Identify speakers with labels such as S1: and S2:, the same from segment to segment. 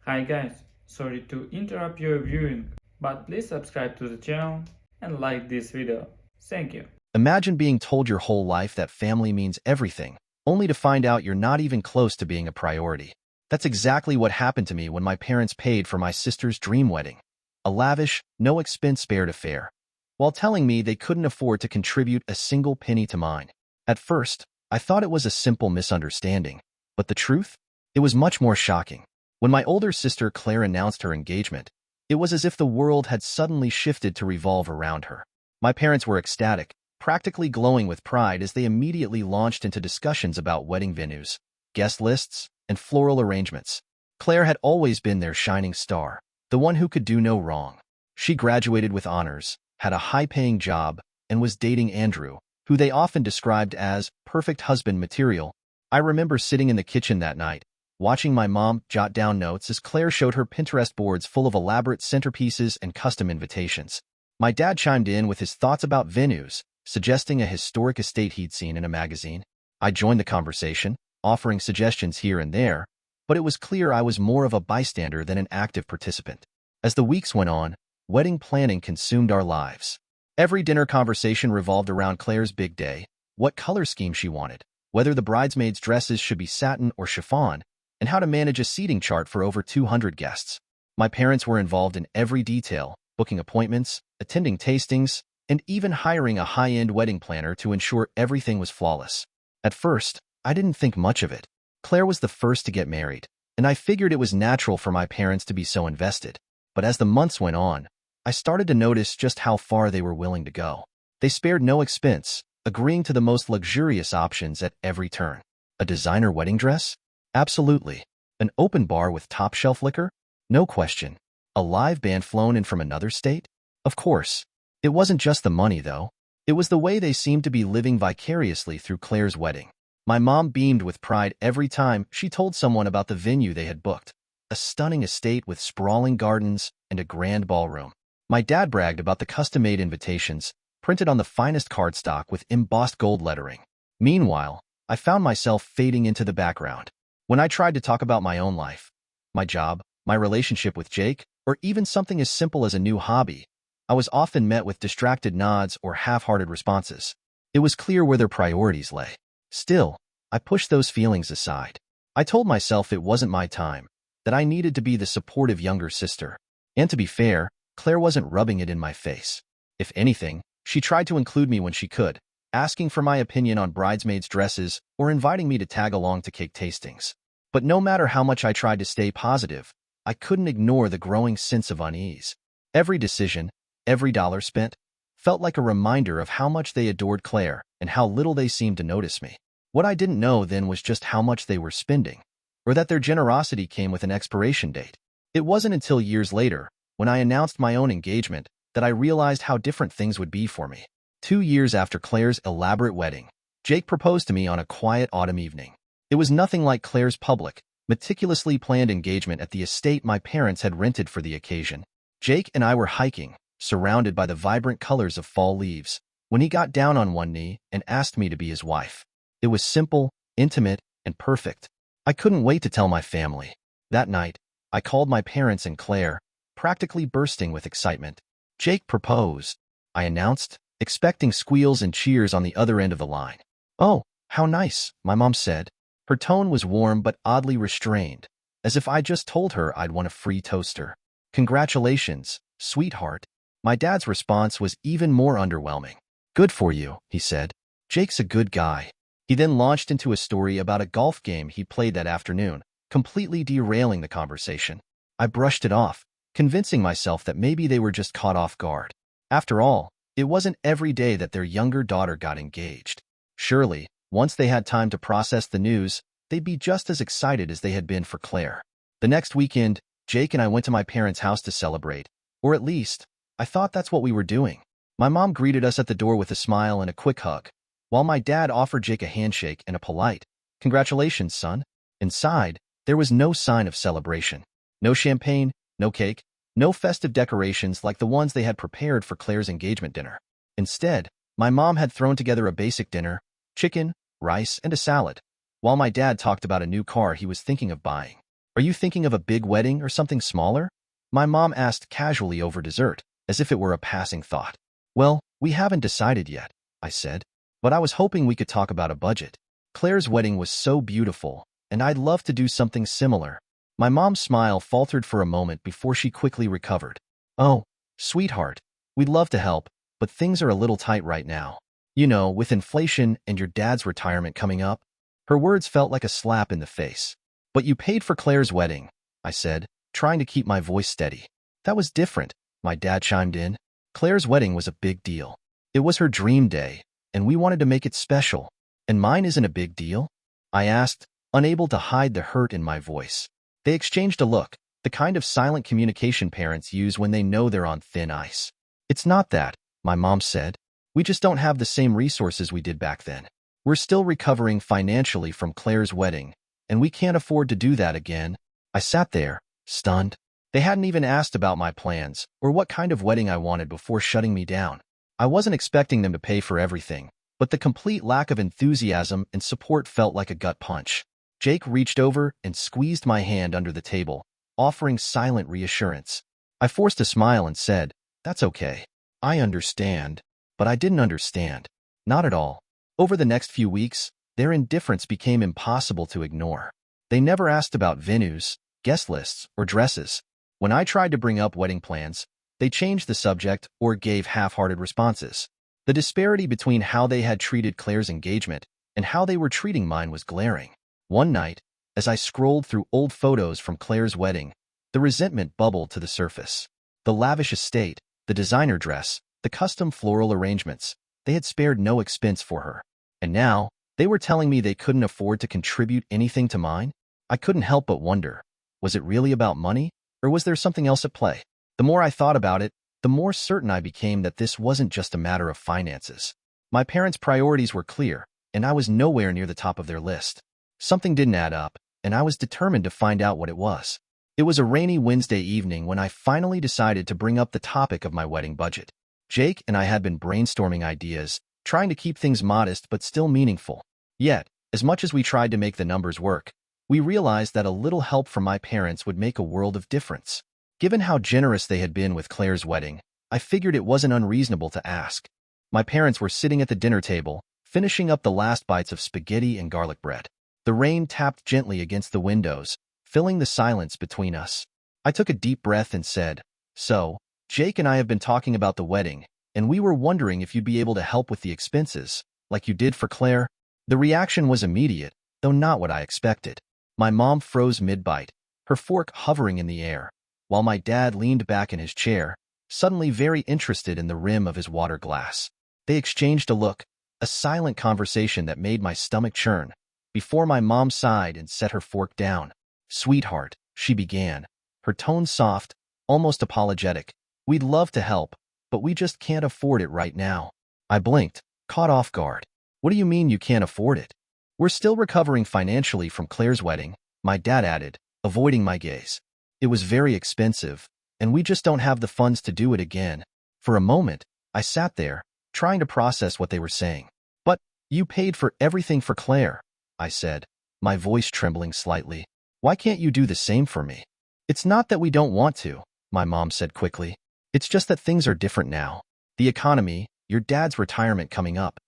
S1: Hi guys, sorry to interrupt your viewing, but please subscribe to the channel and like this video. Thank you.
S2: Imagine being told your whole life that family means everything, only to find out you're not even close to being a priority. That's exactly what happened to me when my parents paid for my sister's dream wedding, a lavish, no-expense-spared affair, while telling me they couldn't afford to contribute a single penny to mine. At first, I thought it was a simple misunderstanding, but the truth? It was much more shocking. When my older sister Claire announced her engagement, it was as if the world had suddenly shifted to revolve around her. My parents were ecstatic, practically glowing with pride as they immediately launched into discussions about wedding venues, guest lists, and floral arrangements. Claire had always been their shining star, the one who could do no wrong. She graduated with honors, had a high-paying job, and was dating Andrew, who they often described as perfect husband material. I remember sitting in the kitchen that night, watching my mom jot down notes as Claire showed her Pinterest boards full of elaborate centerpieces and custom invitations. My dad chimed in with his thoughts about venues, suggesting a historic estate he'd seen in a magazine. I joined the conversation, offering suggestions here and there, but it was clear I was more of a bystander than an active participant. As the weeks went on, wedding planning consumed our lives. Every dinner conversation revolved around Claire's big day, what color scheme she wanted, whether the bridesmaids' dresses should be satin or chiffon, and how to manage a seating chart for over 200 guests. My parents were involved in every detail, booking appointments, attending tastings, and even hiring a high-end wedding planner to ensure everything was flawless. At first, I didn't think much of it. Claire was the first to get married, and I figured it was natural for my parents to be so invested. But as the months went on, I started to notice just how far they were willing to go. They spared no expense, agreeing to the most luxurious options at every turn. A designer wedding dress? Absolutely. An open bar with top-shelf liquor? No question. A live band flown in from another state? Of course. It wasn't just the money, though. It was the way they seemed to be living vicariously through Claire's wedding. My mom beamed with pride every time she told someone about the venue they had booked, a stunning estate with sprawling gardens and a grand ballroom. My dad bragged about the custom-made invitations, printed on the finest cardstock with embossed gold lettering. Meanwhile, I found myself fading into the background. When I tried to talk about my own life, my job, my relationship with Jake, or even something as simple as a new hobby, I was often met with distracted nods or half-hearted responses. It was clear where their priorities lay. Still, I pushed those feelings aside. I told myself it wasn't my time, that I needed to be the supportive younger sister. And to be fair, Claire wasn't rubbing it in my face. If anything, she tried to include me when she could, asking for my opinion on bridesmaids' dresses or inviting me to tag along to cake tastings. But no matter how much I tried to stay positive, I couldn't ignore the growing sense of unease. Every decision, every dollar spent, felt like a reminder of how much they adored Claire and how little they seemed to notice me. What I didn't know then was just how much they were spending, or that their generosity came with an expiration date. It wasn't until years later, when I announced my own engagement, that I realized how different things would be for me. 2 years after Claire's elaborate wedding, Jake proposed to me on a quiet autumn evening. It was nothing like Claire's public, meticulously planned engagement at the estate my parents had rented for the occasion. Jake and I were hiking, surrounded by the vibrant colors of fall leaves, when he got down on one knee and asked me to be his wife. It was simple, intimate, and perfect. I couldn't wait to tell my family. That night, I called my parents and Claire, practically bursting with excitement. Jake proposed, I announced, expecting squeals and cheers on the other end of the line. "Oh, how nice," my mom said. Her tone was warm but oddly restrained, as if I just told her I'd won a free toaster. "Congratulations, sweetheart." My dad's response was even more underwhelming. "Good for you," he said. "Jake's a good guy." He then launched into a story about a golf game he played that afternoon, completely derailing the conversation. I brushed it off, convincing myself that maybe they were just caught off guard. After all, it wasn't every day that their younger daughter got engaged. Surely, once they had time to process the news, they'd be just as excited as they had been for Claire. The next weekend, Jake and I went to my parents' house to celebrate, or at least, I thought that's what we were doing. My mom greeted us at the door with a smile and a quick hug, while my dad offered Jake a handshake and a polite, "Congratulations, son." Inside, there was no sign of celebration. No champagne, no cake, no festive decorations like the ones they had prepared for Claire's engagement dinner. Instead, my mom had thrown together a basic dinner, chicken, rice, and a salad, while my dad talked about a new car he was thinking of buying. Are you thinking of a big wedding or something smaller? My mom asked casually over dessert, as if it were a passing thought. Well, we haven't decided yet, I said, but I was hoping we could talk about a budget. Claire's wedding was so beautiful, and I'd love to do something similar. My mom's smile faltered for a moment before she quickly recovered. Oh, sweetheart, we'd love to help, but things are a little tight right now. You know, with inflation and your dad's retirement coming up. Her words felt like a slap in the face. But you paid for Claire's wedding, I said, trying to keep my voice steady. That was different, my dad chimed in. Claire's wedding was a big deal. It was her dream day, and we wanted to make it special. And mine isn't a big deal? I asked, unable to hide the hurt in my voice. They exchanged a look, the kind of silent communication parents use when they know they're on thin ice. It's not that, my mom said. We just don't have the same resources we did back then. We're still recovering financially from Claire's wedding, and we can't afford to do that again. I sat there, stunned. They hadn't even asked about my plans or what kind of wedding I wanted before shutting me down. I wasn't expecting them to pay for everything, but the complete lack of enthusiasm and support felt like a gut punch. Jake reached over and squeezed my hand under the table, offering silent reassurance. I forced a smile and said, "That's okay. I understand." But I didn't understand. Not at all. Over the next few weeks, their indifference became impossible to ignore. They never asked about venues, guest lists, or dresses. When I tried to bring up wedding plans, they changed the subject or gave half-hearted responses. The disparity between how they had treated Claire's engagement and how they were treating mine was glaring. One night, as I scrolled through old photos from Claire's wedding, the resentment bubbled to the surface. The lavish estate, the designer dress, the custom floral arrangements, they had spared no expense for her. And now, they were telling me they couldn't afford to contribute anything to mine? I couldn't help but wonder, was it really about money, or was there something else at play? The more I thought about it, the more certain I became that this wasn't just a matter of finances. My parents' priorities were clear, and I was nowhere near the top of their list. Something didn't add up, and I was determined to find out what it was. It was a rainy Wednesday evening when I finally decided to bring up the topic of my wedding budget. Jake and I had been brainstorming ideas, trying to keep things modest but still meaningful. Yet, as much as we tried to make the numbers work, we realized that a little help from my parents would make a world of difference. Given how generous they had been with Claire's wedding, I figured it wasn't unreasonable to ask. My parents were sitting at the dinner table, finishing up the last bites of spaghetti and garlic bread. The rain tapped gently against the windows, filling the silence between us. I took a deep breath and said, "So, Jake and I have been talking about the wedding, and we were wondering if you'd be able to help with the expenses, like you did for Claire." The reaction was immediate, though not what I expected. My mom froze mid-bite, her fork hovering in the air, while my dad leaned back in his chair, suddenly very interested in the rim of his water glass. They exchanged a look, a silent conversation that made my stomach churn, before my mom sighed and set her fork down. "Sweetheart," she began, her tone soft, almost apologetic. "We'd love to help, but we just can't afford it right now." I blinked, caught off guard. "What do you mean you can't afford it?" "We're still recovering financially from Claire's wedding," my dad added, avoiding my gaze. "It was very expensive, and we just don't have the funds to do it again." For a moment, I sat there, trying to process what they were saying. "But you paid for everything for Claire," I said, my voice trembling slightly. "Why can't you do the same for me?" "It's not that we don't want to," my mom said quickly. "It's just that things are different now. The economy, your dad's retirement coming up.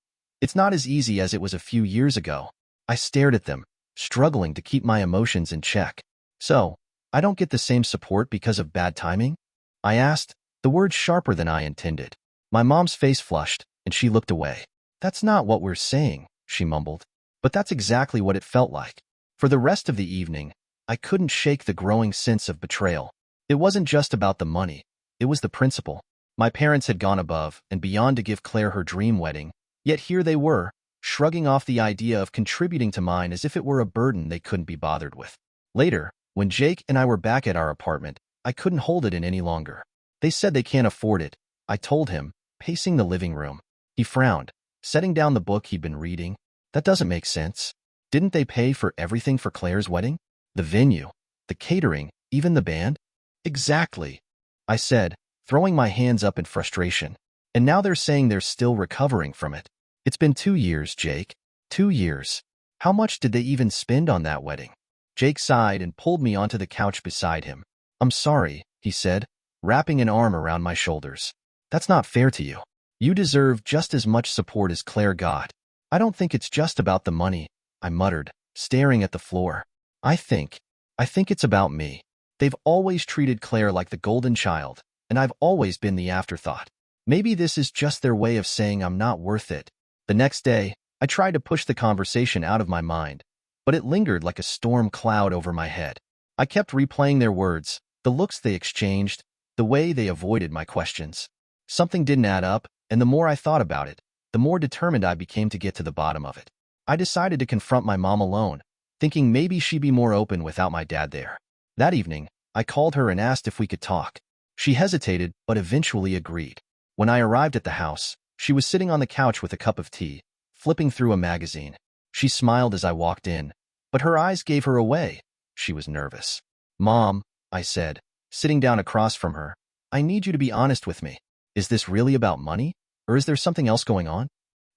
S2: It's not as easy as it was a few years ago." I stared at them, struggling to keep my emotions in check. "So, I don't get the same support because of bad timing?" I asked, the words sharper than I intended. My mom's face flushed, and she looked away. "That's not what we're saying," she mumbled. But that's exactly what it felt like. For the rest of the evening, I couldn't shake the growing sense of betrayal. It wasn't just about the money, it was the principle. My parents had gone above and beyond to give Claire her dream wedding, yet here they were, shrugging off the idea of contributing to mine as if it were a burden they couldn't be bothered with. Later, when Jake and I were back at our apartment, I couldn't hold it in any longer. "They said they can't afford it," I told him, pacing the living room. He frowned, setting down the book he'd been reading. "That doesn't make sense. Didn't they pay for everything for Claire's wedding? The venue, the catering, even the band?" "Exactly," I said, throwing my hands up in frustration. "And now they're saying they're still recovering from it. It's been 2 years, Jake. 2 years. How much did they even spend on that wedding?" Jake sighed and pulled me onto the couch beside him. I'm sorry, he said, wrapping an arm around my shoulders. That's not fair to you. You deserve just as much support as Claire got. I don't think it's just about the money, I muttered, staring at the floor. I think it's about me. They've always treated Claire like the golden child, and I've always been the afterthought. Maybe this is just their way of saying I'm not worth it. The next day, I tried to push the conversation out of my mind, but it lingered like a storm cloud over my head. I kept replaying their words, the looks they exchanged, the way they avoided my questions. Something didn't add up, and the more I thought about it, the more determined I became to get to the bottom of it. I decided to confront my mom alone, thinking maybe she'd be more open without my dad there. That evening, I called her and asked if we could talk. She hesitated, but eventually agreed. When I arrived at the house, she was sitting on the couch with a cup of tea, flipping through a magazine. She smiled as I walked in, but her eyes gave her away. She was nervous. Mom, I said, sitting down across from her, I need you to be honest with me. Is this really about money, or is there something else going on?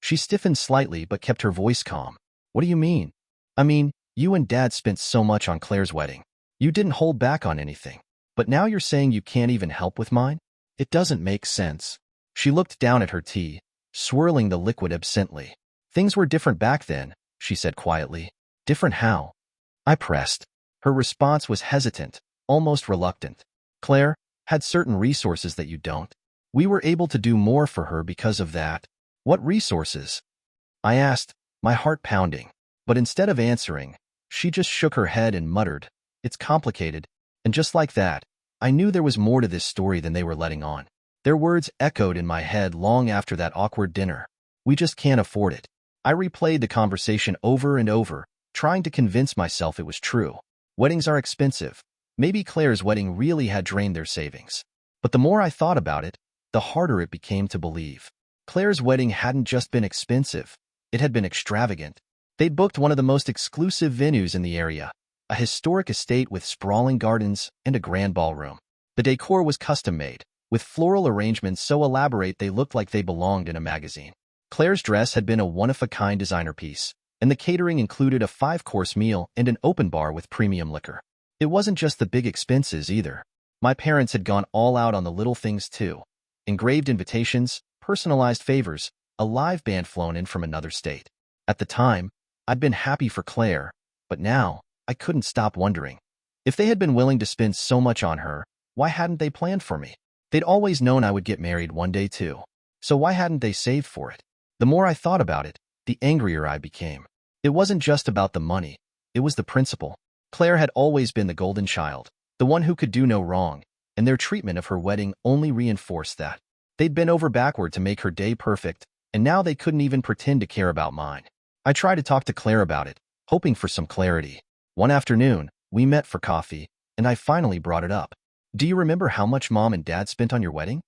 S2: She stiffened slightly but kept her voice calm. What do you mean? I mean, you and Dad spent so much on Claire's wedding. You didn't hold back on anything. But now you're saying you can't even help with mine? It doesn't make sense. She looked down at her tea, swirling the liquid absently. Things were different back then, she said quietly. Different how? I pressed. Her response was hesitant, almost reluctant. Claire had certain resources that you don't. We were able to do more for her because of that. What resources? I asked, my heart pounding. But instead of answering, she just shook her head and muttered, It's complicated. And just like that, I knew there was more to this story than they were letting on. Their words echoed in my head long after that awkward dinner. We just can't afford it. I replayed the conversation over and over, trying to convince myself it was true. Weddings are expensive. Maybe Claire's wedding really had drained their savings. But the more I thought about it, the harder it became to believe. Claire's wedding hadn't just been expensive. It had been extravagant. They'd booked one of the most exclusive venues in the area, a historic estate with sprawling gardens and a grand ballroom. The decor was custom-made, with floral arrangements so elaborate they looked like they belonged in a magazine. Claire's dress had been a one-of-a-kind designer piece, and the catering included a 5-course meal and an open bar with premium liquor. It wasn't just the big expenses either. My parents had gone all out on the little things too. Engraved invitations, personalized favors, a live band flown in from another state. At the time, I'd been happy for Claire, but now, I couldn't stop wondering. If they had been willing to spend so much on her, why hadn't they planned for me? They'd always known I would get married one day too. So why hadn't they saved for it? The more I thought about it, the angrier I became. It wasn't just about the money. It was the principle. Claire had always been the golden child, the one who could do no wrong, and their treatment of her wedding only reinforced that. They'd bent over backward to make her day perfect, and now they couldn't even pretend to care about mine. I tried to talk to Claire about it, hoping for some clarity. One afternoon, we met for coffee, and I finally brought it up. Do you remember how much Mom and Dad spent on your wedding?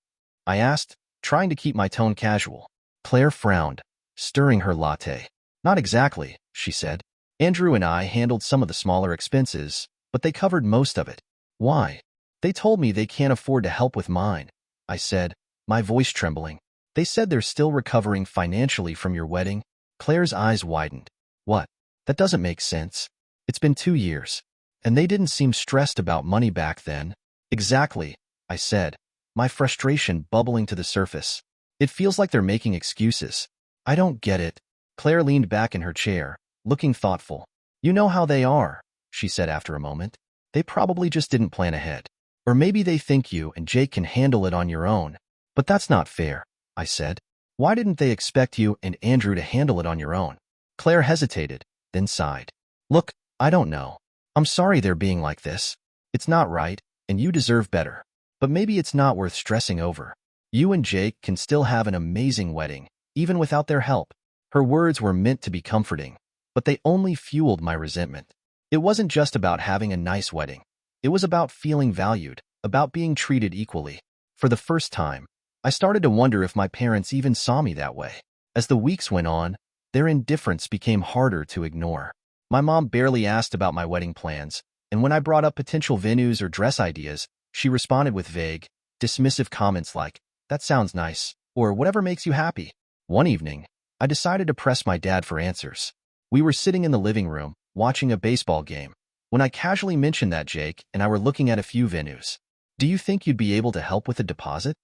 S2: I asked, trying to keep my tone casual. Claire frowned, stirring her latte. Not exactly, she said. Andrew and I handled some of the smaller expenses, but they covered most of it. Why? They told me they can't afford to help with mine, I said, my voice trembling. They said they're still recovering financially from your wedding. Claire's eyes widened. What? That doesn't make sense. It's been 2 years. And they didn't seem stressed about money back then. Exactly, I said, my frustration bubbling to the surface. It feels like they're making excuses. I don't get it. Claire leaned back in her chair, looking thoughtful. You know how they are, she said after a moment. They probably just didn't plan ahead. Or maybe they think you and Jake can handle it on your own. But that's not fair, I said. Why didn't they expect you and Andrew to handle it on your own? Claire hesitated, then sighed. Look, I don't know. I'm sorry they're being like this. It's not right, and you deserve better. But maybe it's not worth stressing over. You and Jake can still have an amazing wedding, even without their help. Her words were meant to be comforting, but they only fueled my resentment. It wasn't just about having a nice wedding. It was about feeling valued, about being treated equally. For the first time, I started to wonder if my parents even saw me that way. As the weeks went on, their indifference became harder to ignore. My mom barely asked about my wedding plans, and when I brought up potential venues or dress ideas, she responded with vague, dismissive comments like, "That sounds nice," or "whatever makes you happy." One evening, I decided to press my dad for answers. We were sitting in the living room, watching a baseball game. when I casually mentioned that Jake and I were looking at a few venues. Do you think you'd be able to help with a deposit?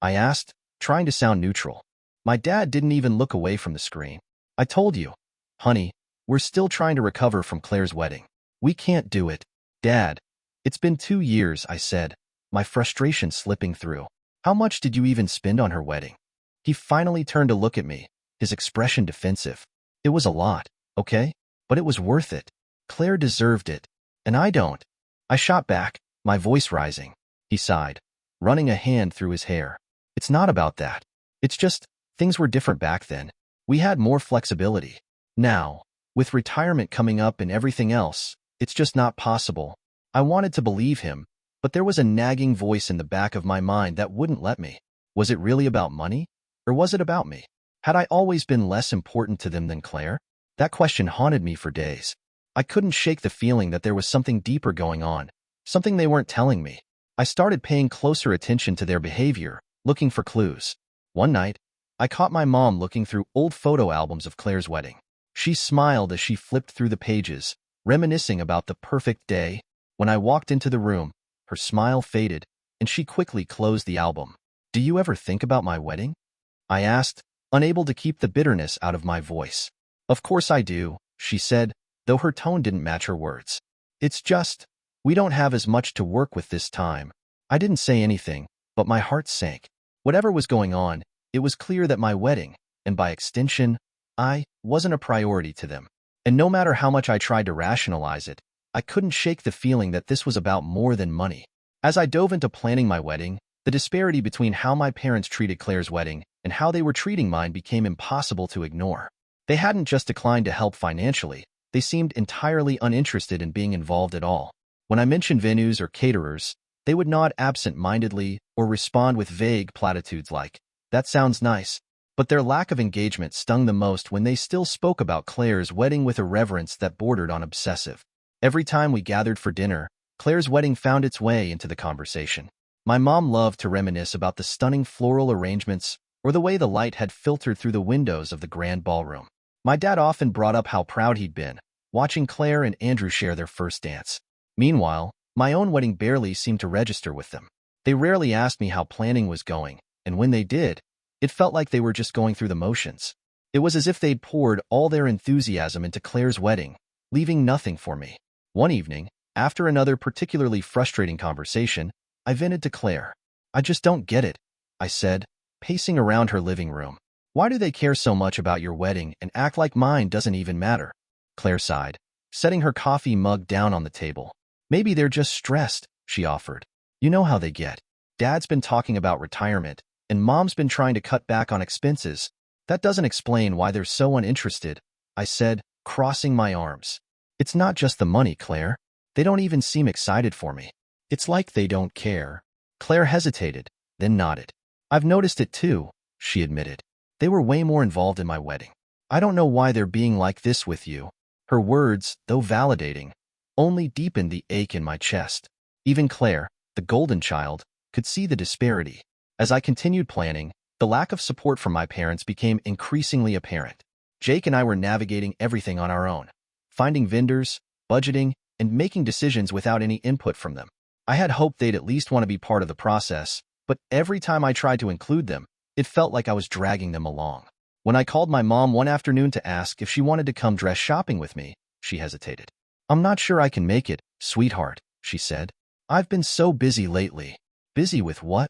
S2: I asked, trying to sound neutral. My dad didn't even look away from the screen. I told you, honey, we're still trying to recover from Claire's wedding. We can't do it. Dad, it's been 2 years, I said, my frustration slipping through. How much did you even spend on her wedding? He finally turned to look at me, his expression defensive. It was a lot, okay? But it was worth it. Claire deserved it, and I don't. I shot back, my voice rising. He sighed, running a hand through his hair. It's not about that. It's just, things were different back then. We had more flexibility. Now, with retirement coming up and everything else, it's just not possible. I wanted to believe him, but there was a nagging voice in the back of my mind that wouldn't let me. Was it really about money? Or was it about me? Had I always been less important to them than Claire? That question haunted me for days. I couldn't shake the feeling that there was something deeper going on, something they weren't telling me. I started paying closer attention to their behavior, looking for clues. One night, I caught my mom looking through old photo albums of Claire's wedding. She smiled as she flipped through the pages, reminiscing about the perfect day. When I walked into the room, her smile faded, and she quickly closed the album. Do you ever think about my wedding? I asked, unable to keep the bitterness out of my voice. Of course I do, she said, though her tone didn't match her words. It's just, we don't have as much to work with this time. I didn't say anything, but my heart sank. Whatever was going on, it was clear that my wedding, and by extension, I, wasn't a priority to them. And no matter how much I tried to rationalize it, I couldn't shake the feeling that this was about more than money. As I dove into planning my wedding, the disparity between how my parents treated Claire's wedding and how they were treating mine became impossible to ignore. They hadn't just declined to help financially, they seemed entirely uninterested in being involved at all. When I mentioned venues or caterers, they would nod absent-mindedly or respond with vague platitudes like, "That sounds nice." But their lack of engagement stung the most when they still spoke about Claire's wedding with a reverence that bordered on obsessive. Every time we gathered for dinner, Claire's wedding found its way into the conversation. My mom loved to reminisce about the stunning floral arrangements or the way the light had filtered through the windows of the grand ballroom. My dad often brought up how proud he'd been, watching Claire and Andrew share their first dance. Meanwhile, my own wedding barely seemed to register with them. They rarely asked me how planning was going, and when they did, it felt like they were just going through the motions. It was as if they'd poured all their enthusiasm into Claire's wedding, leaving nothing for me. One evening, after another particularly frustrating conversation, I vented to Claire. "I just don't get it," I said, pacing around her living room. "Why do they care so much about your wedding and act like mine doesn't even matter?" Claire sighed, setting her coffee mug down on the table. "Maybe they're just stressed," she offered. "You know how they get. Dad's been talking about retirement, and Mom's been trying to cut back on expenses. That doesn't explain why they're so uninterested," I said, crossing my arms. "It's not just the money, Claire. They don't even seem excited for me. It's like they don't care." Claire hesitated, then nodded. "I've noticed it too," she admitted. "They were way more involved in my wedding. I don't know why they're being like this with you." Her words, though validating, only deepened the ache in my chest. Even Claire, the golden child, could see the disparity. As I continued planning, the lack of support from my parents became increasingly apparent. Jake and I were navigating everything on our own, finding vendors, budgeting, and making decisions without any input from them. I had hoped they'd at least want to be part of the process, but every time I tried to include them, it felt like I was dragging them along. When I called my mom one afternoon to ask if she wanted to come dress shopping with me, she hesitated. "I'm not sure I can make it, sweetheart," she said. "I've been so busy lately." "Busy with what?"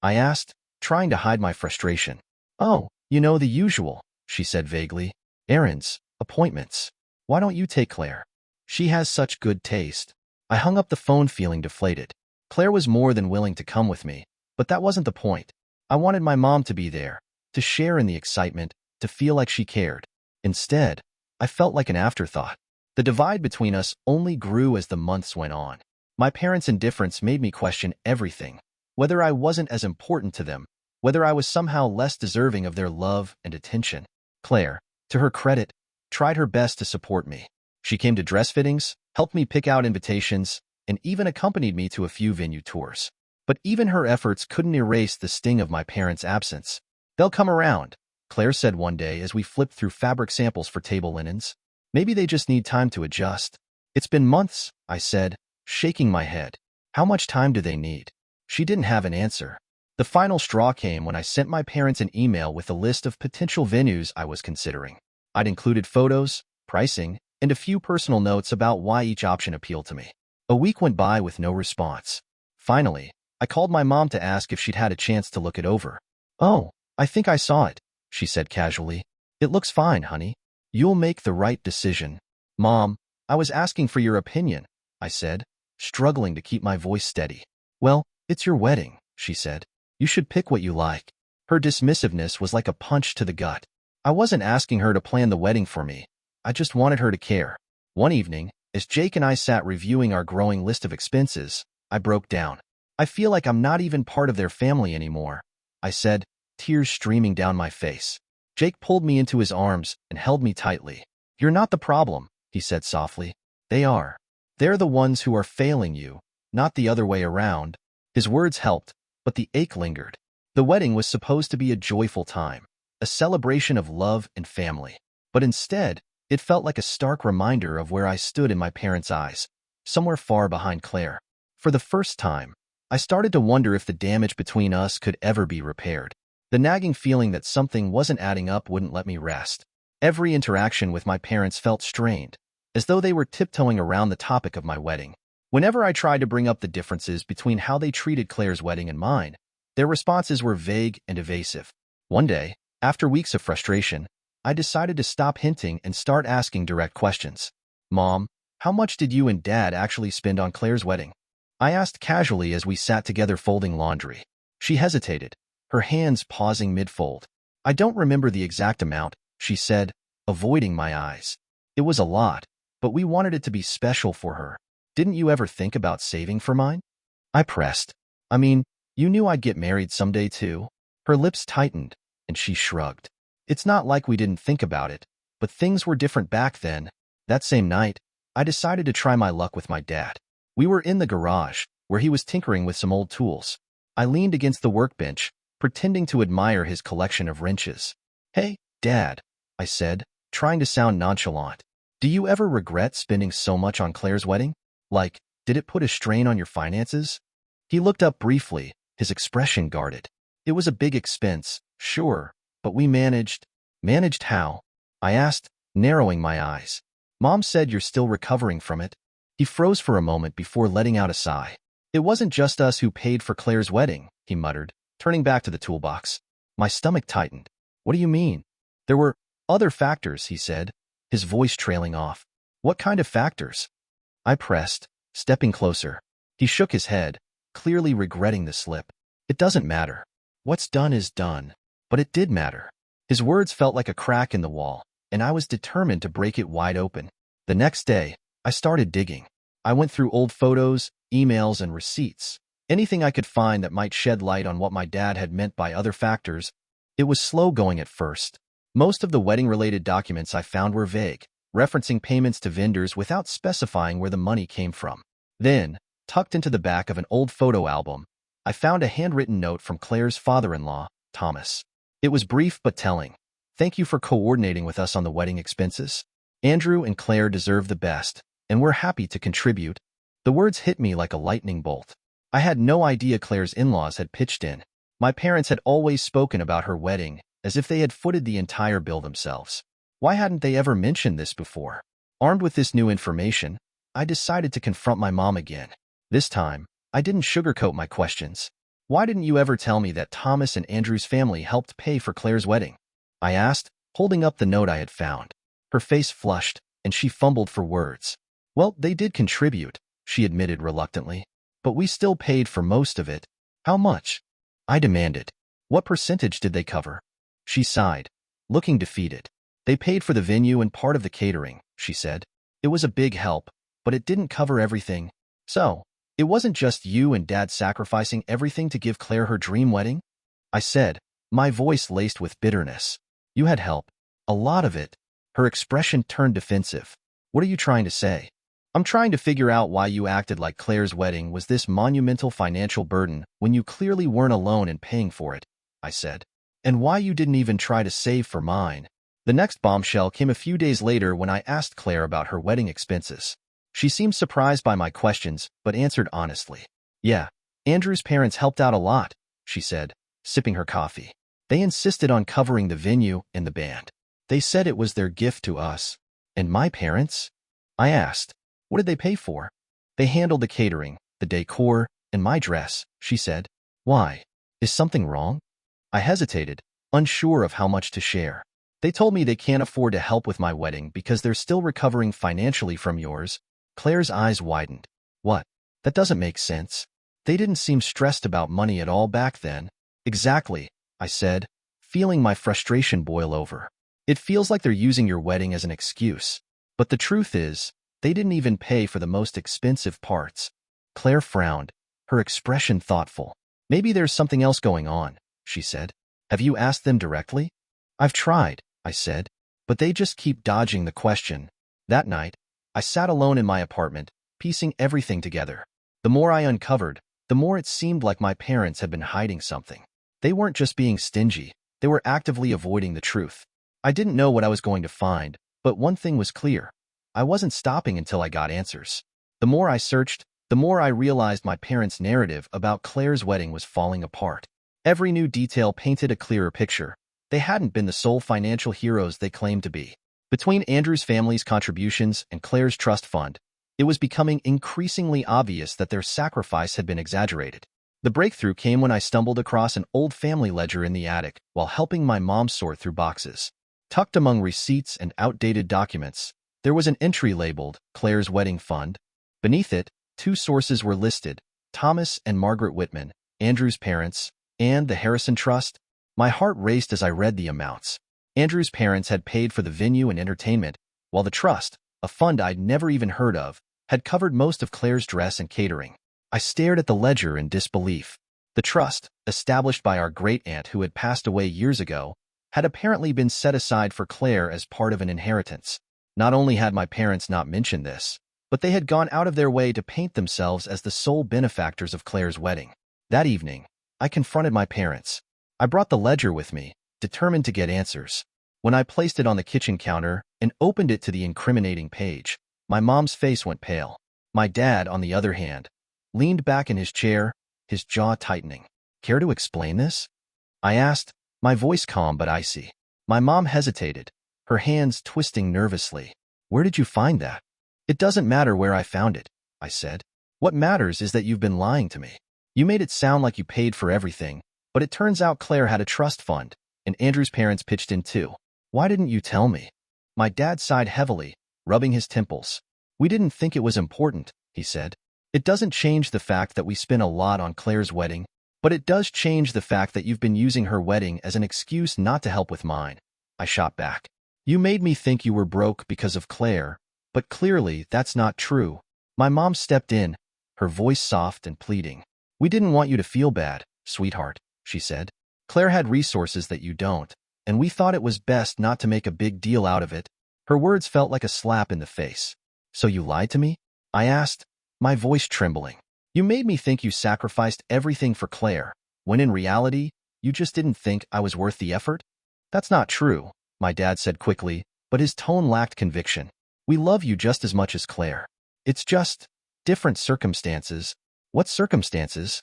S2: I asked, trying to hide my frustration. "Oh, you know the usual," she said vaguely. "Errands, appointments. Why don't you take Claire? She has such good taste." I hung up the phone feeling deflated. Claire was more than willing to come with me, but that wasn't the point. I wanted my mom to be there, to share in the excitement, to feel like she cared. Instead, I felt like an afterthought. The divide between us only grew as the months went on. My parents' indifference made me question everything, whether I wasn't as important to them, whether I was somehow less deserving of their love and attention. Claire, to her credit, tried her best to support me. She came to dress fittings, helped me pick out invitations, and even accompanied me to a few venue tours. But even her efforts couldn't erase the sting of my parents' absence. "They'll come around," Claire said one day as we flipped through fabric samples for table linens. "Maybe they just need time to adjust." It's been months, I said, shaking my head. How much time do they need? She didn't have an answer. The final straw came when I sent my parents an email with a list of potential venues I was considering. I'd included photos, pricing, and a few personal notes about why each option appealed to me. A week went by with no response. Finally, I called my mom to ask if she'd had a chance to look it over. "Oh, I think I saw it," she said casually. "It looks fine, honey. You'll make the right decision." "Mom, I was asking for your opinion," I said, struggling to keep my voice steady. "Well, it's your wedding," she said. "You should pick what you like." Her dismissiveness was like a punch to the gut. I wasn't asking her to plan the wedding for me. I just wanted her to care. One evening, as Jake and I sat reviewing our growing list of expenses, I broke down. "I feel like I'm not even part of their family anymore," I said, tears streaming down my face. Jake pulled me into his arms and held me tightly. "You're not the problem," he said softly. "They are. They're the ones who are failing you, not the other way around." His words helped, but the ache lingered. The wedding was supposed to be a joyful time, a celebration of love and family. But instead, it felt like a stark reminder of where I stood in my parents' eyes, somewhere far behind Claire. For the first time, I started to wonder if the damage between us could ever be repaired. The nagging feeling that something wasn't adding up wouldn't let me rest. Every interaction with my parents felt strained, as though they were tiptoeing around the topic of my wedding. Whenever I tried to bring up the differences between how they treated Claire's wedding and mine, their responses were vague and evasive. One day, after weeks of frustration, I decided to stop hinting and start asking direct questions. "Mom, how much did you and Dad actually spend on Claire's wedding?" I asked casually as we sat together folding laundry. She hesitated, her hands pausing mid-fold. "I don't remember the exact amount," she said, avoiding my eyes. "It was a lot, but we wanted it to be special for her. Didn't you ever think about saving for mine?" I pressed. "I mean, you knew I'd get married someday too." Her lips tightened, and she shrugged. "It's not like we didn't think about it, but things were different back then." That same night, I decided to try my luck with my dad. We were in the garage, where he was tinkering with some old tools. I leaned against the workbench, pretending to admire his collection of wrenches. "Hey, Dad," I said, trying to sound nonchalant. "Do you ever regret spending so much on Claire's wedding? Like, did it put a strain on your finances?" He looked up briefly, his expression guarded. "It was a big expense, sure, but we managed." "Managed how?" I asked, narrowing my eyes. "Mom said you're still recovering from it." He froze for a moment before letting out a sigh. "It wasn't just us who paid for Claire's wedding," he muttered, turning back to the toolbox. My stomach tightened. "What do you mean?" "There were other factors," he said, his voice trailing off. "What kind of factors?" I pressed, stepping closer. He shook his head, clearly regretting the slip. "It doesn't matter. What's done is done." But it did matter. His words felt like a crack in the wall, and I was determined to break it wide open. The next day, I started digging. I went through old photos, emails, and receipts, anything I could find that might shed light on what my dad had meant by other factors. It was slow going at first. Most of the wedding-related documents I found were vague, referencing payments to vendors without specifying where the money came from. Then, tucked into the back of an old photo album, I found a handwritten note from Claire's father-in-law, Thomas. It was brief but telling. "Thank you for coordinating with us on the wedding expenses. Andrew and Claire deserve the best, and we're happy to contribute." The words hit me like a lightning bolt. I had no idea Claire's in-laws had pitched in. My parents had always spoken about her wedding as if they had footed the entire bill themselves. Why hadn't they ever mentioned this before? Armed with this new information, I decided to confront my mom again. This time, I didn't sugarcoat my questions. "Why didn't you ever tell me that Thomas and Andrew's family helped pay for Claire's wedding?" I asked, holding up the note I had found. Her face flushed, and she fumbled for words. "Well, they did contribute," she admitted reluctantly. "But we still paid for most of it." "How much?" I demanded. "What percentage did they cover?" She sighed, looking defeated. "They paid for the venue and part of the catering," she said. "It was a big help, but it didn't cover everything." "So, it wasn't just you and Dad sacrificing everything to give Claire her dream wedding?" I said, my voice laced with bitterness. "You had help. A lot of it." Her expression turned defensive. "What are you trying to say?" "I'm trying to figure out why you acted like Claire's wedding was this monumental financial burden when you clearly weren't alone in paying for it," I said. "And why you didn't even try to save for mine." The next bombshell came a few days later when I asked Claire about her wedding expenses. She seemed surprised by my questions, but answered honestly. Yeah, Andrew's parents helped out a lot, she said, sipping her coffee. They insisted on covering the venue and the band. They said it was their gift to us. And my parents? I asked. What did they pay for? They handled the catering, the decor, and my dress, she said. Why? Is something wrong? I hesitated, unsure of how much to share. They told me they can't afford to help with my wedding because they're still recovering financially from yours. Claire's eyes widened. What? That doesn't make sense. They didn't seem stressed about money at all back then. Exactly, I said, feeling my frustration boil over. It feels like they're using your wedding as an excuse. But the truth is, they didn't even pay for the most expensive parts. Claire frowned, her expression thoughtful. Maybe there's something else going on, she said. Have you asked them directly? I've tried, I said, but they just keep dodging the question. That night, I sat alone in my apartment, piecing everything together. The more I uncovered, the more it seemed like my parents had been hiding something. They weren't just being stingy, they were actively avoiding the truth. I didn't know what I was going to find, but one thing was clear. I wasn't stopping until I got answers. The more I searched, the more I realized my parents' narrative about Claire's wedding was falling apart. Every new detail painted a clearer picture. They hadn't been the sole financial heroes they claimed to be. Between Andrew's family's contributions and Claire's trust fund, it was becoming increasingly obvious that their sacrifice had been exaggerated. The breakthrough came when I stumbled across an old family ledger in the attic while helping my mom sort through boxes. Tucked among receipts and outdated documents, there was an entry labeled Claire's Wedding Fund. Beneath it, two sources were listed, Thomas and Margaret Whitman, Andrew's parents, and the Harrison Trust. My heart raced as I read the amounts. Andrew's parents had paid for the venue and entertainment, while the trust, a fund I'd never even heard of, had covered most of Claire's dress and catering. I stared at the ledger in disbelief. The trust, established by our great-aunt who had passed away years ago, had apparently been set aside for Claire as part of an inheritance. Not only had my parents not mentioned this, but they had gone out of their way to paint themselves as the sole benefactors of Claire's wedding. That evening, I confronted my parents. I brought the ledger with me, determined to get answers. When I placed it on the kitchen counter and opened it to the incriminating page, my mom's face went pale. My dad, on the other hand, leaned back in his chair, his jaw tightening. Care to explain this? I asked, my voice calm but icy. My mom hesitated, her hands twisting nervously. Where did you find that? It doesn't matter where I found it, I said. What matters is that you've been lying to me. You made it sound like you paid for everything, but it turns out Claire had a trust fund, and Andrew's parents pitched in too. Why didn't you tell me? My dad sighed heavily, rubbing his temples. We didn't think it was important, he said. It doesn't change the fact that we spent a lot on Claire's wedding, but it does change the fact that you've been using her wedding as an excuse not to help with mine. I shot back. You made me think you were broke because of Claire, but clearly that's not true. My mom stepped in, her voice soft and pleading. We didn't want you to feel bad, sweetheart, she said. Claire had resources that you don't, and we thought it was best not to make a big deal out of it. Her words felt like a slap in the face. So you lied to me? I asked, my voice trembling. You made me think you sacrificed everything for Claire, when in reality, you just didn't think I was worth the effort? That's not true, my dad said quickly, but his tone lacked conviction. We love you just as much as Claire. It's just different circumstances. What circumstances?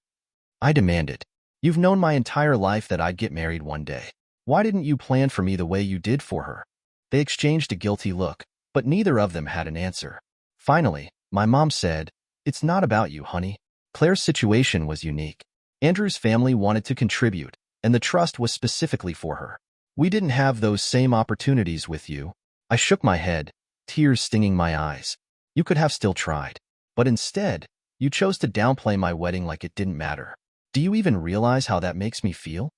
S2: I demanded. You've known my entire life that I'd get married one day. Why didn't you plan for me the way you did for her? They exchanged a guilty look, but neither of them had an answer. Finally, my mom said, It's not about you, honey. Claire's situation was unique. Andrew's family wanted to contribute, and the trust was specifically for her. We didn't have those same opportunities with you. I shook my head, tears stinging my eyes. You could have still tried. But instead, you chose to downplay my wedding like it didn't matter. Do you even realize how that makes me feel?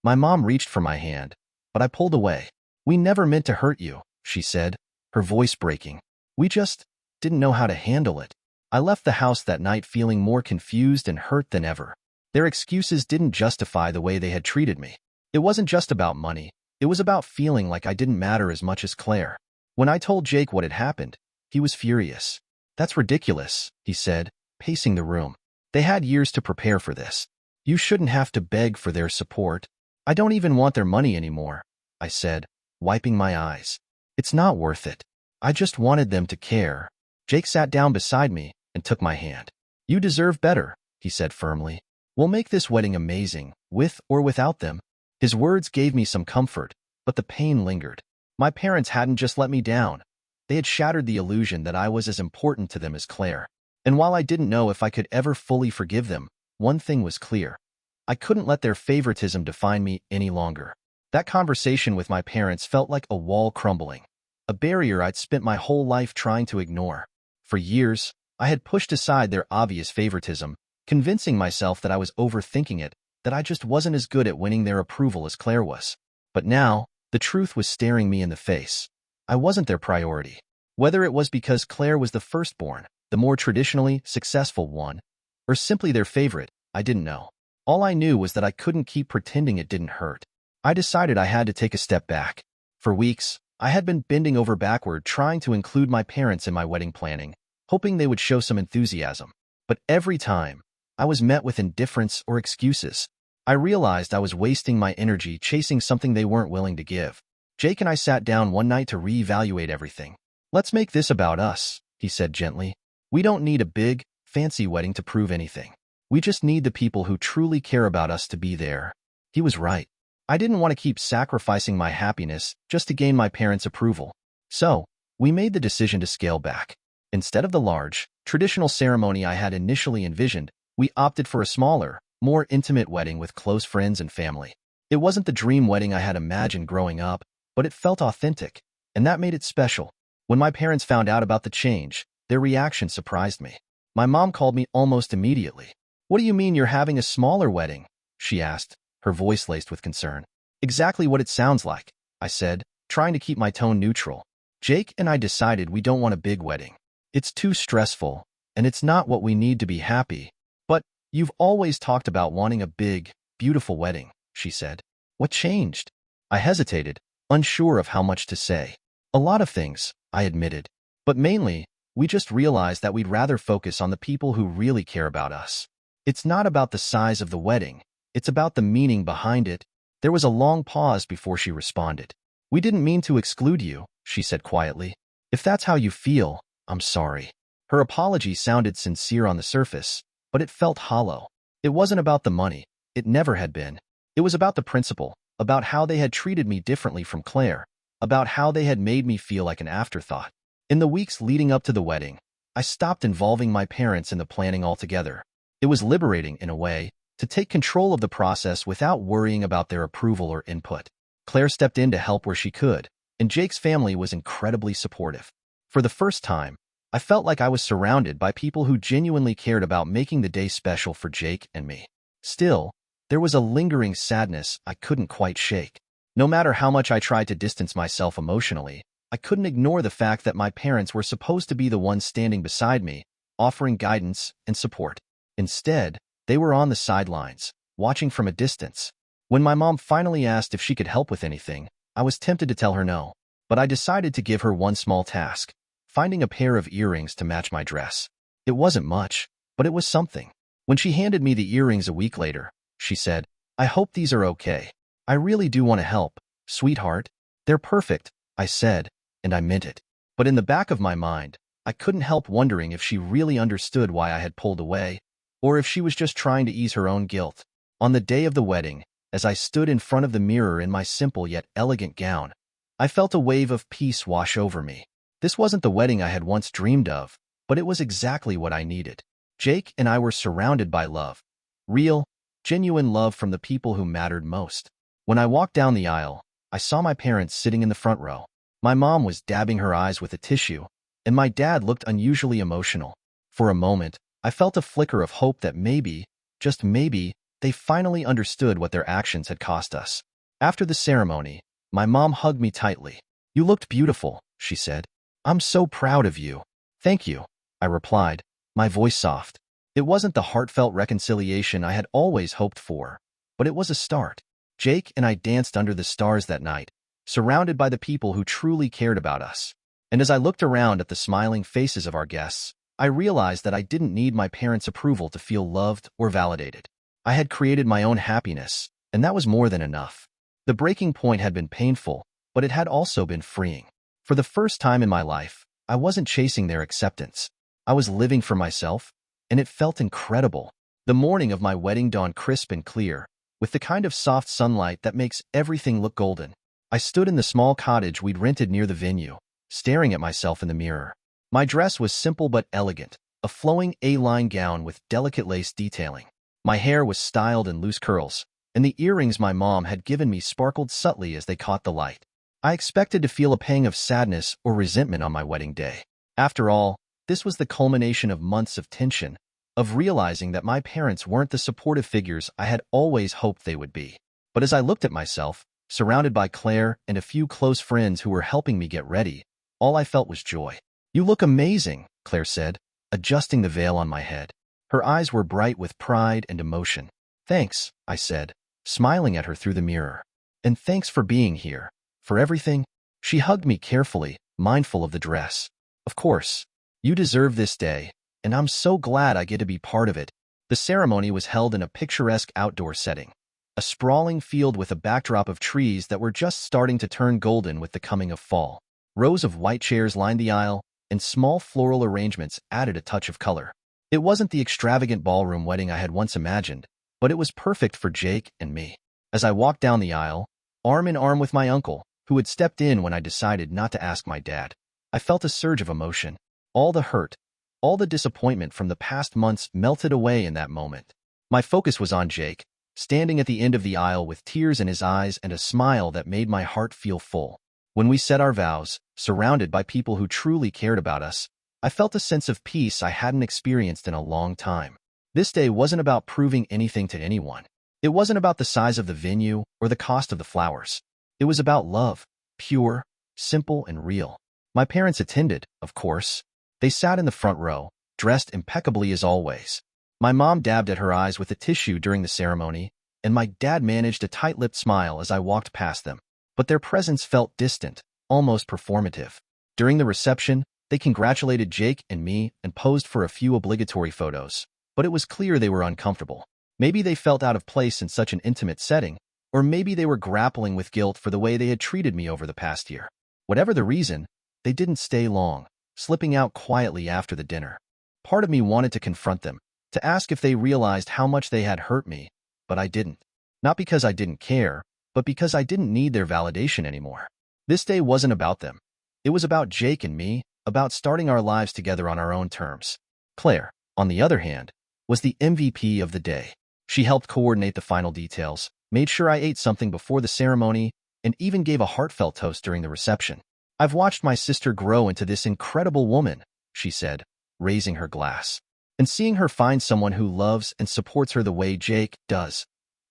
S2: My mom reached for my hand, but I pulled away. We never meant to hurt you, she said, her voice breaking. We just didn't know how to handle it. I left the house that night feeling more confused and hurt than ever. Their excuses didn't justify the way they had treated me. It wasn't just about money. It was about feeling like I didn't matter as much as Claire. When I told Jake what had happened, he was furious. That's ridiculous, he said, pacing the room. They had years to prepare for this. You shouldn't have to beg for their support. I don't even want their money anymore, I said, wiping my eyes. It's not worth it. I just wanted them to care. Jake sat down beside me and took my hand. "You deserve better," he said firmly. "We'll make this wedding amazing, with or without them." His words gave me some comfort, but the pain lingered. My parents hadn't just let me down. They had shattered the illusion that I was as important to them as Claire. And while I didn't know if I could ever fully forgive them, one thing was clear. I couldn't let their favoritism define me any longer. That conversation with my parents felt like a wall crumbling, a barrier I'd spent my whole life trying to ignore. For years, I had pushed aside their obvious favoritism, convincing myself that I was overthinking it, that I just wasn't as good at winning their approval as Claire was. But now, the truth was staring me in the face. I wasn't their priority. Whether it was because Claire was the firstborn, the more traditionally successful one, or simply their favorite, I didn't know. All I knew was that I couldn't keep pretending it didn't hurt. I decided I had to take a step back. For weeks, I had been bending over backward trying to include my parents in my wedding planning, hoping they would show some enthusiasm. But every time, I was met with indifference or excuses. I realized I was wasting my energy chasing something they weren't willing to give. Jake and I sat down one night to reevaluate everything. "Let's make this about us," he said gently. "We don't need a big, fancy wedding to prove anything. We just need the people who truly care about us to be there." He was right. I didn't want to keep sacrificing my happiness just to gain my parents' approval. So, we made the decision to scale back. Instead of the large, traditional ceremony I had initially envisioned, we opted for a smaller, more intimate wedding with close friends and family. It wasn't the dream wedding I had imagined growing up, but it felt authentic, and that made it special. When my parents found out about the change, their reaction surprised me. My mom called me almost immediately. "What do you mean you're having a smaller wedding?" she asked, her voice laced with concern. "Exactly what it sounds like," I said, trying to keep my tone neutral. "Jake and I decided we don't want a big wedding. It's too stressful, and it's not what we need to be happy. But you've always talked about wanting a big, beautiful wedding," she said. "What changed?" I hesitated, unsure of how much to say. "A lot of things," I admitted. "But mainly, we just realized that we'd rather focus on the people who really care about us. It's not about the size of the wedding. It's about the meaning behind it." There was a long pause before she responded. "We didn't mean to exclude you," she said quietly. "If that's how you feel, I'm sorry." Her apology sounded sincere on the surface, but it felt hollow. It wasn't about the money. It never had been. It was about the principle, about how they had treated me differently from Claire, about how they had made me feel like an afterthought. In the weeks leading up to the wedding, I stopped involving my parents in the planning altogether. It was liberating, in a way, to take control of the process without worrying about their approval or input. Claire stepped in to help where she could, and Jake's family was incredibly supportive. For the first time, I felt like I was surrounded by people who genuinely cared about making the day special for Jake and me. Still, there was a lingering sadness I couldn't quite shake. No matter how much I tried to distance myself emotionally, I couldn't ignore the fact that my parents were supposed to be the ones standing beside me, offering guidance and support. Instead, they were on the sidelines, watching from a distance. When my mom finally asked if she could help with anything, I was tempted to tell her no. But I decided to give her one small task: finding a pair of earrings to match my dress. It wasn't much, but it was something. When she handed me the earrings a week later, she said, "I hope these are okay. I really do want to help, sweetheart." "They're perfect," I said, and I meant it. But in the back of my mind, I couldn't help wondering if she really understood why I had pulled away, or if she was just trying to ease her own guilt. On the day of the wedding, as I stood in front of the mirror in my simple yet elegant gown, I felt a wave of peace wash over me. This wasn't the wedding I had once dreamed of, but it was exactly what I needed. Jake and I were surrounded by love. Real, genuine love from the people who mattered most. When I walked down the aisle, I saw my parents sitting in the front row. My mom was dabbing her eyes with a tissue, and my dad looked unusually emotional. For a moment, I felt a flicker of hope that maybe, just maybe, they finally understood what their actions had cost us. After the ceremony, my mom hugged me tightly. "You looked beautiful," she said. "I'm so proud of you." "Thank you," I replied, my voice soft. It wasn't the heartfelt reconciliation I had always hoped for, but it was a start. Jake and I danced under the stars that night, surrounded by the people who truly cared about us. And as I looked around at the smiling faces of our guests, I realized that I didn't need my parents' approval to feel loved or validated. I had created my own happiness, and that was more than enough. The breaking point had been painful, but it had also been freeing. For the first time in my life, I wasn't chasing their acceptance. I was living for myself, and it felt incredible. The morning of my wedding dawned crisp and clear, with the kind of soft sunlight that makes everything look golden. I stood in the small cottage we'd rented near the venue, staring at myself in the mirror. My dress was simple but elegant, a flowing A-line gown with delicate lace detailing. My hair was styled in loose curls, and the earrings my mom had given me sparkled subtly as they caught the light. I expected to feel a pang of sadness or resentment on my wedding day. After all, this was the culmination of months of tension, of realizing that my parents weren't the supportive figures I had always hoped they would be. But as I looked at myself, surrounded by Claire and a few close friends who were helping me get ready, all I felt was joy. "You look amazing," Claire said, adjusting the veil on my head. Her eyes were bright with pride and emotion. "Thanks," I said, smiling at her through the mirror. "And thanks for being here. For everything." She hugged me carefully, mindful of the dress. "Of course. You deserve this day, and I'm so glad I get to be part of it." The ceremony was held in a picturesque outdoor setting, a sprawling field with a backdrop of trees that were just starting to turn golden with the coming of fall. Rows of white chairs lined the aisle, and small floral arrangements added a touch of color. It wasn't the extravagant ballroom wedding I had once imagined, but it was perfect for Jake and me. As I walked down the aisle, arm in arm with my uncle, who had stepped in when I decided not to ask my dad, I felt a surge of emotion. All the hurt, all the disappointment from the past months melted away in that moment. My focus was on Jake, standing at the end of the aisle with tears in his eyes and a smile that made my heart feel full. When we said our vows, surrounded by people who truly cared about us, I felt a sense of peace I hadn't experienced in a long time. This day wasn't about proving anything to anyone. It wasn't about the size of the venue or the cost of the flowers. It was about love, pure, simple, and real. My parents attended, of course. They sat in the front row, dressed impeccably as always. My mom dabbed at her eyes with a tissue during the ceremony, and my dad managed a tight-lipped smile as I walked past them. But their presence felt distant, almost performative. During the reception, they congratulated Jake and me and posed for a few obligatory photos, but it was clear they were uncomfortable. Maybe they felt out of place in such an intimate setting, or maybe they were grappling with guilt for the way they had treated me over the past year. Whatever the reason, they didn't stay long, slipping out quietly after the dinner. Part of me wanted to confront them, to ask if they realized how much they had hurt me, but I didn't. Not because I didn't care, but because I didn't need their validation anymore. This day wasn't about them. It was about Jake and me, about starting our lives together on our own terms. Claire, on the other hand, was the MVP of the day. She helped coordinate the final details, made sure I ate something before the ceremony, and even gave a heartfelt toast during the reception. "I've watched my sister grow into this incredible woman," she said, raising her glass. "And seeing her find someone who loves and supports her the way Jake does,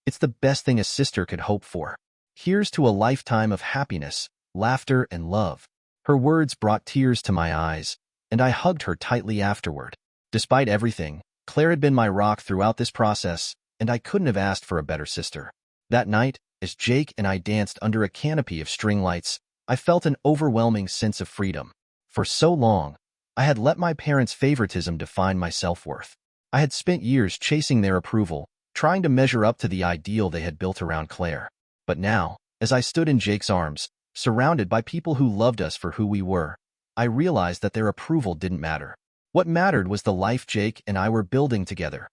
S2: it's the best thing a sister could hope for. Here's to a lifetime of happiness, laughter, and love." Her words brought tears to my eyes, and I hugged her tightly afterward. Despite everything, Claire had been my rock throughout this process, and I couldn't have asked for a better sister. That night, as Jake and I danced under a canopy of string lights, I felt an overwhelming sense of freedom. For so long, I had let my parents' favoritism define my self-worth. I had spent years chasing their approval, trying to measure up to the ideal they had built around Claire. But now, as I stood in Jake's arms, surrounded by people who loved us for who we were, I realized that their approval didn't matter. What mattered was the life Jake and I were building together.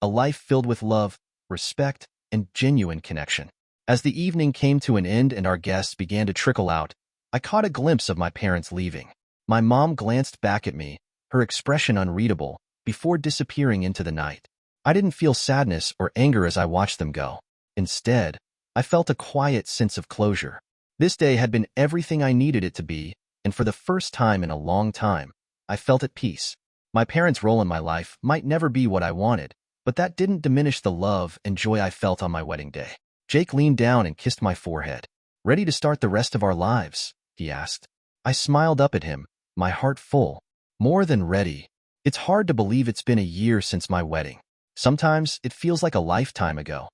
S2: A life filled with love, respect, and genuine connection. As the evening came to an end and our guests began to trickle out, I caught a glimpse of my parents leaving. My mom glanced back at me, her expression unreadable, before disappearing into the night. I didn't feel sadness or anger as I watched them go. Instead, I felt a quiet sense of closure. This day had been everything I needed it to be, and for the first time in a long time, I felt at peace. My parents' role in my life might never be what I wanted, but that didn't diminish the love and joy I felt on my wedding day. Jake leaned down and kissed my forehead. "Ready to start the rest of our lives?" he asked. I smiled up at him, my heart full. "More than ready. It's hard to believe it's been a year since my wedding. Sometimes it feels like a lifetime ago.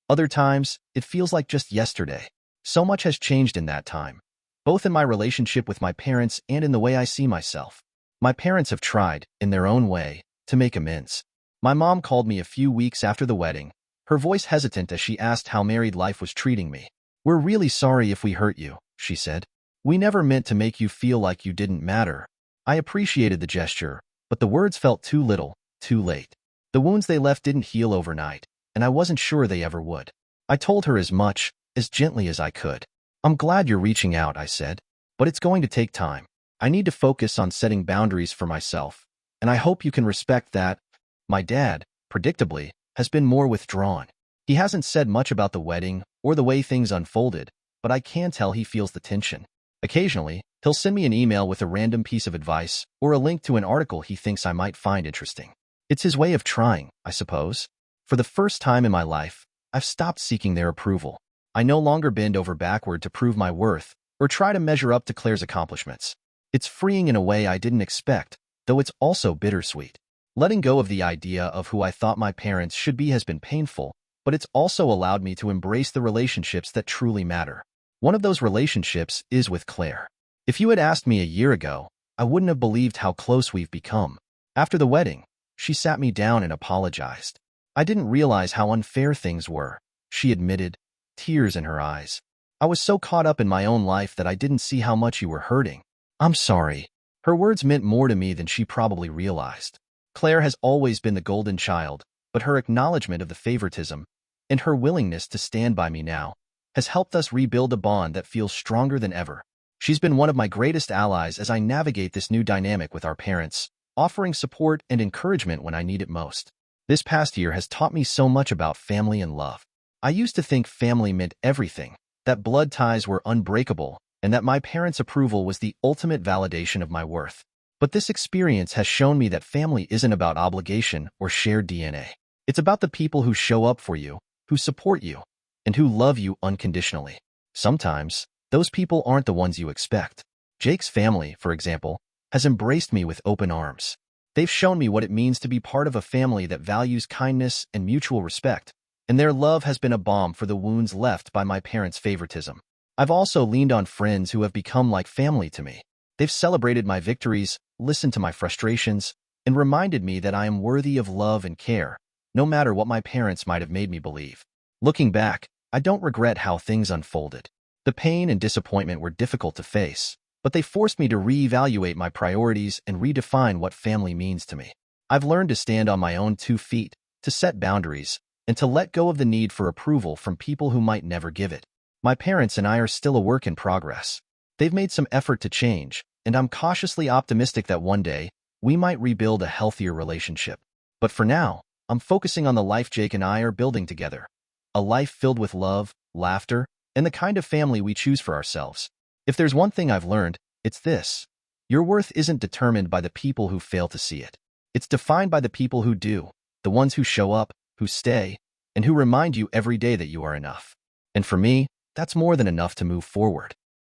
S2: Other times, it feels like just yesterday. So much has changed in that time, both in my relationship with my parents and in the way I see myself. My parents have tried, in their own way, to make amends. My mom called me a few weeks after the wedding, her voice hesitant as she asked how married life was treating me. "We're really sorry if we hurt you," she said. "We never meant to make you feel like you didn't matter." I appreciated the gesture, but the words felt too little, too late. The wounds they left didn't heal overnight, and I wasn't sure they ever would. I told her as much, as gently as I could. I'm glad you're reaching out, I said, but it's going to take time. I need to focus on setting boundaries for myself, and I hope you can respect that. My dad, predictably, has been more withdrawn. He hasn't said much about the wedding or the way things unfolded, but I can tell he feels the tension. Occasionally, he'll send me an email with a random piece of advice or a link to an article he thinks I might find interesting. It's his way of trying, I suppose. For the first time in my life, I've stopped seeking their approval. I no longer bend over backward to prove my worth or try to measure up to Claire's accomplishments. It's freeing in a way I didn't expect, though it's also bittersweet. Letting go of the idea of who I thought my parents should be has been painful, but it's also allowed me to embrace the relationships that truly matter. One of those relationships is with Claire. If you had asked me a year ago, I wouldn't have believed how close we've become. After the wedding, she sat me down and apologized. I didn't realize how unfair things were, she admitted, tears in her eyes. I was so caught up in my own life that I didn't see how much you were hurting. I'm sorry. Her words meant more to me than she probably realized. Claire has always been the golden child, but her acknowledgement of the favoritism and her willingness to stand by me now has helped us rebuild a bond that feels stronger than ever. She's been one of my greatest allies as I navigate this new dynamic with our parents, offering support and encouragement when I need it most. This past year has taught me so much about family and love. I used to think family meant everything, that blood ties were unbreakable, and that my parents' approval was the ultimate validation of my worth. But this experience has shown me that family isn't about obligation or shared DNA. It's about the people who show up for you, who support you, and who love you unconditionally. Sometimes, those people aren't the ones you expect. Jake's family, for example, has embraced me with open arms. They've shown me what it means to be part of a family that values kindness and mutual respect, and their love has been a balm for the wounds left by my parents' favoritism. I've also leaned on friends who have become like family to me. They've celebrated my victories, listened to my frustrations, and reminded me that I am worthy of love and care, no matter what my parents might have made me believe. Looking back, I don't regret how things unfolded. The pain and disappointment were difficult to face, but they forced me to reevaluate my priorities and redefine what family means to me. I've learned to stand on my own 2 feet, to set boundaries, and to let go of the need for approval from people who might never give it. My parents and I are still a work in progress. They've made some effort to change, and I'm cautiously optimistic that one day, we might rebuild a healthier relationship. But for now, I'm focusing on the life Jake and I are building together. A life filled with love, laughter, and the kind of family we choose for ourselves. If there's one thing I've learned, it's this. Your worth isn't determined by the people who fail to see it. It's defined by the people who do, the ones who show up, who stay, and who remind you every day that you are enough. And for me, that's more than enough to move forward.